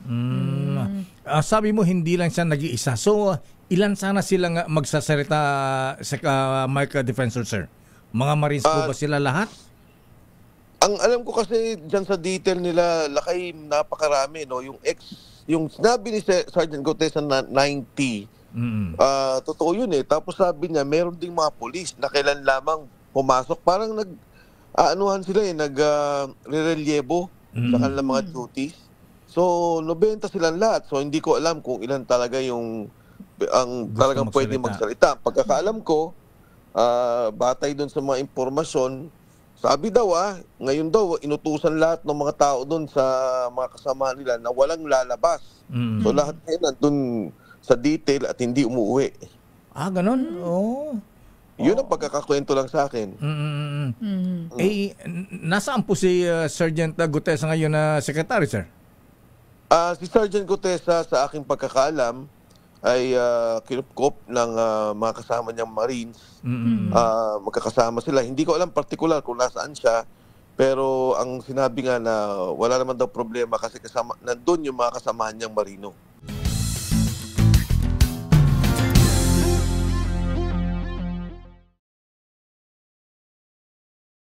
Mm. Sabi mo hindi lang siya nag-iisa. So, ilan sana silang magsasalita sa Mike Defensor, sir? Mga Marines po ba sila lahat? Ang alam ko kasi dyan sa detail nila, lakay napakarami, no? Yung sinabi ni Sergeant Gutesa na 90, totoo yun eh. Tapos sabi niya, meron ding mga polis na kailan lamang pumasok. Parang nag-aanuhan sila eh, nag-relievo sa kanilang mga duties. So, 90 silang lahat. So, hindi ko alam kung ilan talaga yung talagang pwede magsalita. Pagkakaalam ko, batay doon sa mga impormasyon, sabi daw ngayon daw inutusan lahat ng mga tao doon sa mga kasama nila na walang lalabas. So lahat ngayon nandun sa detail at hindi umuwi. Ganon? Oo. Yun ang pagkakakwento lang sa akin. Nasaan po si Sergeant Gutesa ngayon na secretary, sir? Si Sergeant Gutesa sa aking pagkakaalam ay kinupkop ng mga kasama niyang Marines. Magkakasama sila. Hindi ko alam particular kung nasaan siya, pero ang sinabi nga na wala naman daw problema kasi nandun yung mga kasamahan niyang Marino.